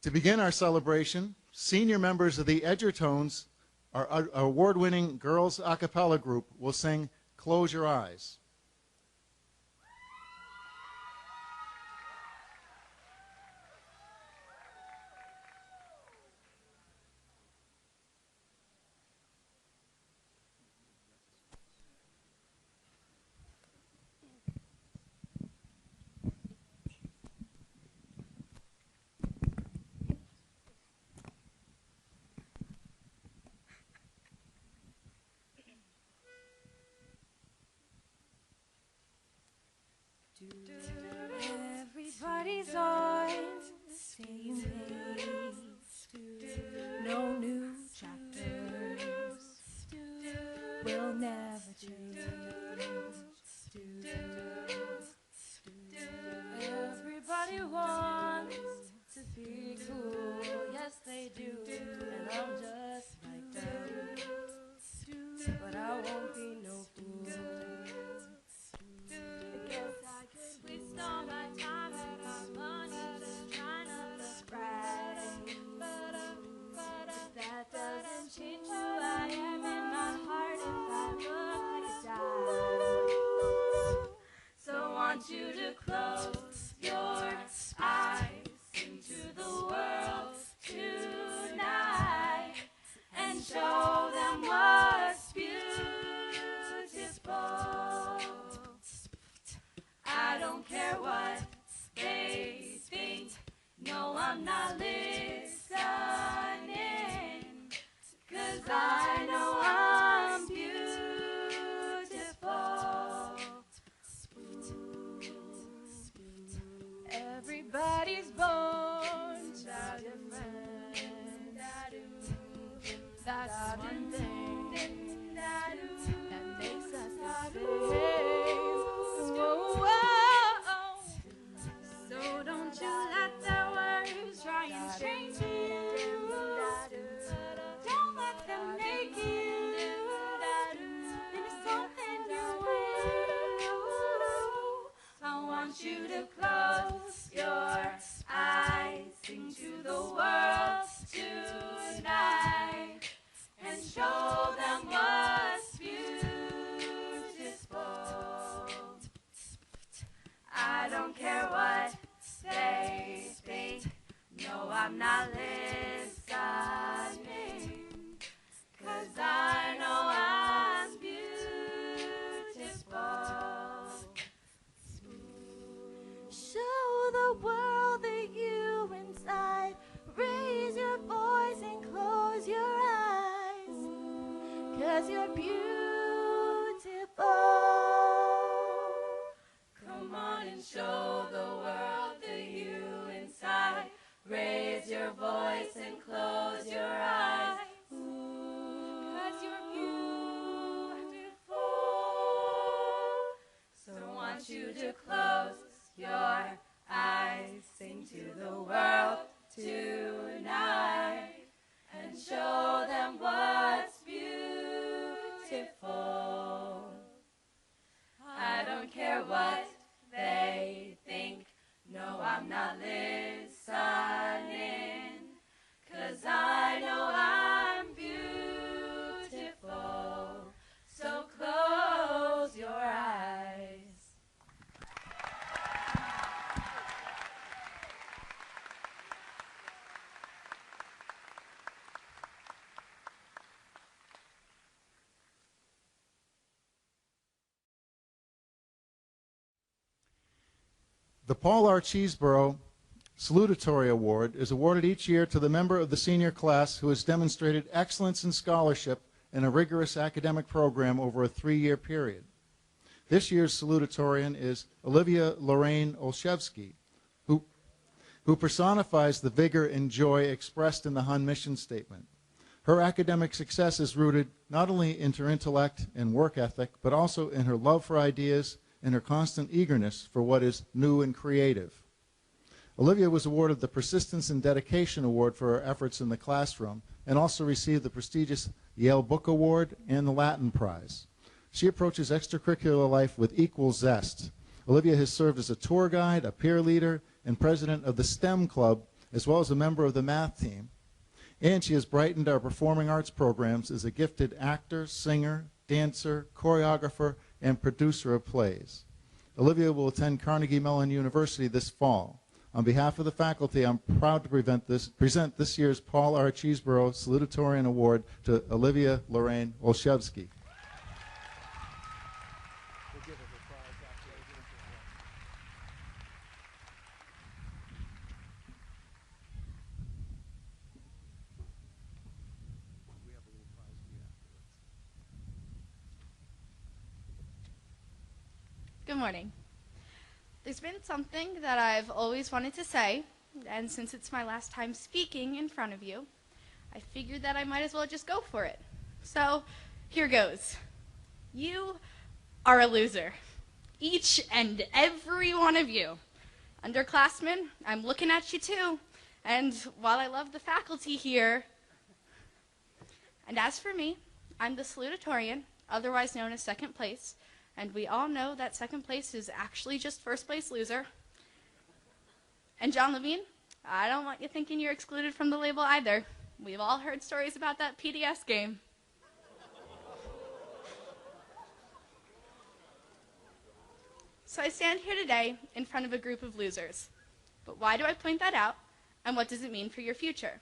To begin our celebration, senior members of the Edgertones, our award-winning girls a cappella group, will sing Close Your Eyes. Everybody's on the same page. No new chapters will never change. Everybody wants to be cool, yes they do, and I'm just like them. But I won't be no fool. I guess I could waste all my time and my money just trying to look right. But that doesn't change who I am in my heart if I look like a die. So I want you to close your eyes into the world tonight and show them what's beautiful. I don't care what they think. No, I'm not listening, 'cause I know I'm beautiful. Everybody's born different. That's one thing that makes us the same. So don't you let their words try and change you. Don't let them make you into something you ain't. I want you to close your eyes, sing to the world tonight, and show them what's beautiful. I don't care what they think. No, I'm not listening, 'cause I know I'm beautiful. Show the world the you inside. Raise your voice and close your eyes, 'cause you're beautiful. Come on and show the world the you inside. Raise your voice and close your eyes, 'cause you're beautiful. So I want you to close your eyes, sing to the world tonight, and show them what's beautiful. I don't care what they think. No, I'm not listening, 'cause I know I'm beautiful. So close your eyes. The Paul R. Cheeseborough Salutatory Award is awarded each year to the member of the senior class who has demonstrated excellence in scholarship in a rigorous academic program over a 3-year period. This year's salutatorian is Olivia Olshevski, who personifies the vigor and joy expressed in the Hun mission statement. Her academic success is rooted not only in her intellect and work ethic, but also in her love for ideas and her constant eagerness for what is new and creative. Olivia was awarded the Persistence and Dedication Award for her efforts in the classroom and also received the prestigious Yale Book Award and the Latin Prize. She approaches extracurricular life with equal zest. Olivia has served as a tour guide, a peer leader, and president of the STEM Club as well as a member of the math team. And she has brightened our performing arts programs as a gifted actor, singer, dancer, choreographer, and producer of plays. Olivia will attend Carnegie Mellon University this fall. On behalf of the faculty, I'm proud to present this year's Paul R. Cheeseborough Salutatorian Award to Olivia Lorraine Olshevski. Good morning. There's been something that I've always wanted to say, and since it's my last time speaking in front of you, I figured that I might as well just go for it. So, here goes. You are a loser. Each and every one of you. Underclassmen, I'm looking at you too. And while I love the faculty here, and as for me, I'm the salutatorian, otherwise known as second place, and we all know that second place is actually just first place loser. And John Levine, I don't want you thinking you're excluded from the label either. We've all heard stories about that PDS game. So I stand here today in front of a group of losers. But why do I point that out, and what does it mean for your future?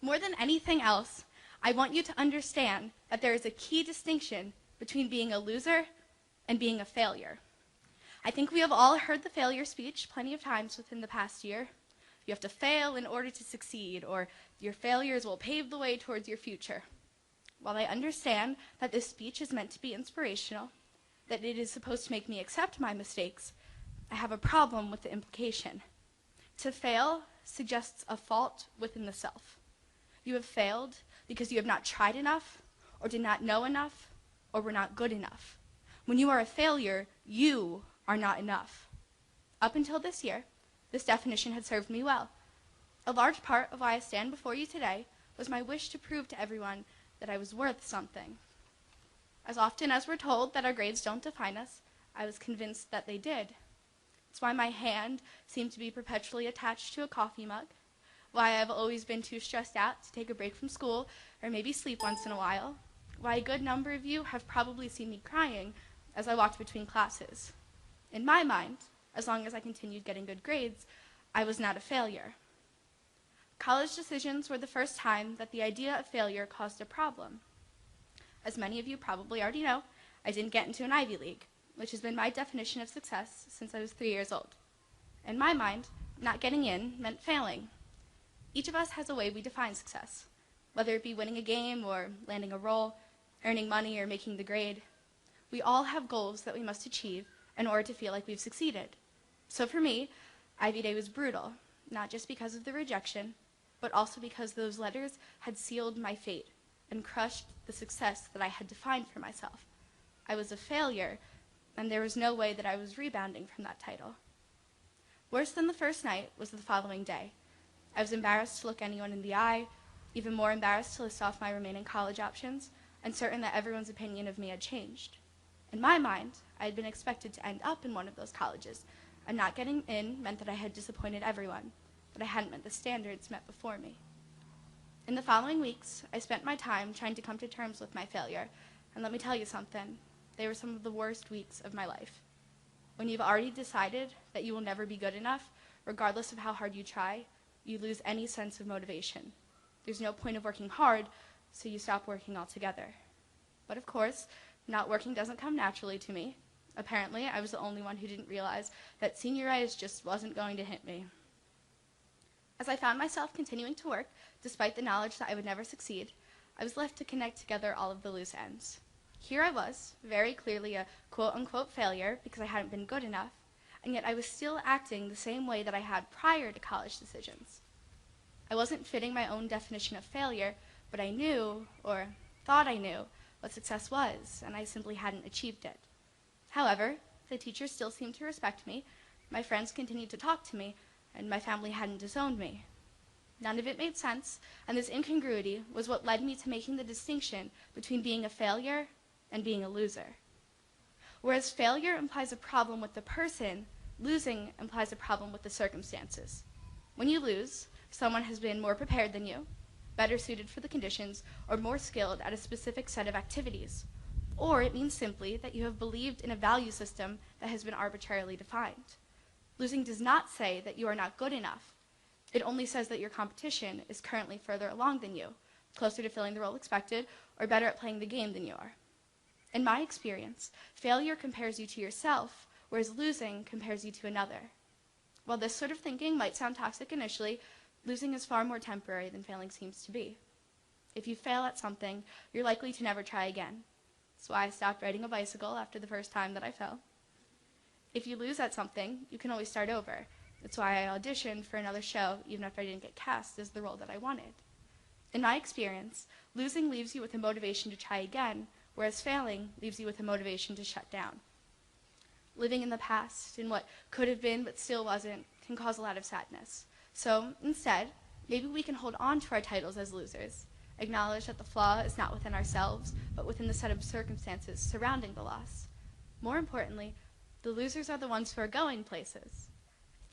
More than anything else, I want you to understand that there is a key distinction between being a loser and being a failure. I think we have all heard the failure speech plenty of times within the past year. You have to fail in order to succeed, or your failures will pave the way towards your future. While I understand that this speech is meant to be inspirational, that it is supposed to make me accept my mistakes, I have a problem with the implication. To fail suggests a fault within the self. You have failed because you have not tried enough, or did not know enough, or were not good enough. When you are a failure, you are not enough. Up until this year, this definition had served me well. A large part of why I stand before you today was my wish to prove to everyone that I was worth something. As often as we're told that our grades don't define us, I was convinced that they did. It's why my hand seemed to be perpetually attached to a coffee mug, why I've always been too stressed out to take a break from school or maybe sleep once in a while, why a good number of you have probably seen me crying as I walked between classes. In my mind, as long as I continued getting good grades, I was not a failure. College decisions were the first time that the idea of failure caused a problem. As many of you probably already know, I didn't get into an Ivy League, which has been my definition of success since I was 3 years old. In my mind, not getting in meant failing. Each of us has a way we define success, whether it be winning a game or landing a role, earning money or making the grade. We all have goals that we must achieve in order to feel like we've succeeded. So for me, Ivy Day was brutal, not just because of the rejection, but also because those letters had sealed my fate and crushed the success that I had defined for myself. I was a failure, and there was no way that I was rebounding from that title. Worse than the first night was the following day. I was embarrassed to look anyone in the eye, even more embarrassed to list off my remaining college options, and certain that everyone's opinion of me had changed. In my mind, I had been expected to end up in one of those colleges, and not getting in meant that I had disappointed everyone, that I hadn't met the standards met before me. In the following weeks, I spent my time trying to come to terms with my failure, and let me tell you something, they were some of the worst weeks of my life. When you've already decided that you will never be good enough, regardless of how hard you try, you lose any sense of motivation. There's no point of working hard, so you stop working altogether. But of course, not working doesn't come naturally to me. Apparently, I was the only one who didn't realize that seniorize just wasn't going to hit me. As I found myself continuing to work, despite the knowledge that I would never succeed, I was left to connect together all of the loose ends. Here I was, very clearly a quote-unquote failure because I hadn't been good enough, and yet I was still acting the same way that I had prior to college decisions. I wasn't fitting my own definition of failure, but I knew, or thought I knew, what success was, and I simply hadn't achieved it. However, the teachers still seemed to respect me, my friends continued to talk to me, and my family hadn't disowned me. None of it made sense, and this incongruity was what led me to making the distinction between being a failure and being a loser. Whereas failure implies a problem with the person, losing implies a problem with the circumstances. When you lose, someone has been more prepared than you, better suited for the conditions, or more skilled at a specific set of activities. Or it means simply that you have believed in a value system that has been arbitrarily defined. Losing does not say that you are not good enough. It only says that your competition is currently further along than you, closer to filling the role expected, or better at playing the game than you are. In my experience, failure compares you to yourself, whereas losing compares you to another. While this sort of thinking might sound toxic initially, losing is far more temporary than failing seems to be. If you fail at something, you're likely to never try again. That's why I stopped riding a bicycle after the first time that I fell. If you lose at something, you can always start over. That's why I auditioned for another show, even after I didn't get cast as the role that I wanted. In my experience, losing leaves you with a motivation to try again, whereas failing leaves you with a motivation to shut down. Living in the past, in what could have been but still wasn't, can cause a lot of sadness. So instead, maybe we can hold on to our titles as losers, acknowledge that the flaw is not within ourselves, but within the set of circumstances surrounding the loss. More importantly, the losers are the ones who are going places.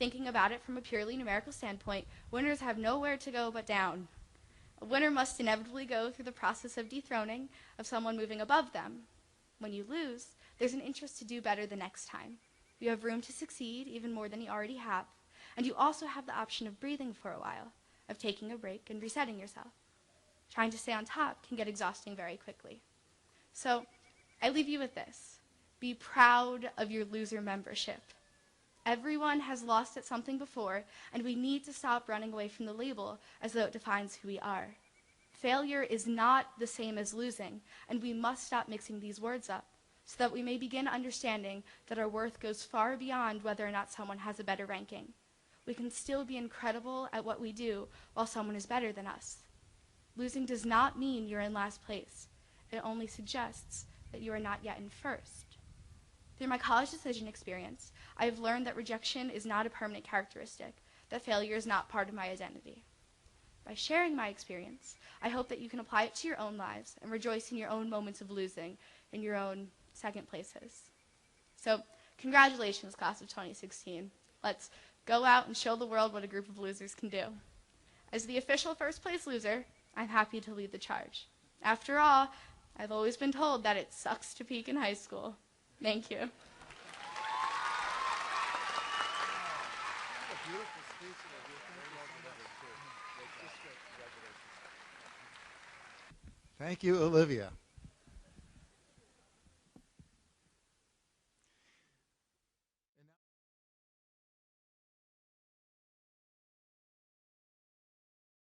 Thinking about it from a purely numerical standpoint, winners have nowhere to go but down. A winner must inevitably go through the process of dethroning, of someone moving above them. When you lose, there's an interest to do better the next time. You have room to succeed even more than you already have, and you also have the option of breathing for a while, of taking a break and resetting yourself. Trying to stay on top can get exhausting very quickly. So, I leave you with this. Be proud of your loser membership. Everyone has lost at something before, and we need to stop running away from the label as though it defines who we are. Failure is not the same as losing, and we must stop mixing these words up so that we may begin understanding that our worth goes far beyond whether or not someone has a better ranking. We can still be incredible at what we do while someone is better than us. Losing does not mean you're in last place. It only suggests that you are not yet in first. Through my college decision experience, I have learned that rejection is not a permanent characteristic, that failure is not part of my identity. By sharing my experience, I hope that you can apply it to your own lives and rejoice in your own moments of losing, in your own second places. So, congratulations, class of 2016. Let's go out and show the world what a group of losers can do. As the official first place loser, I'm happy to lead the charge. After all, I've always been told that it sucks to peak in high school. Thank you. Thank you, Olivia.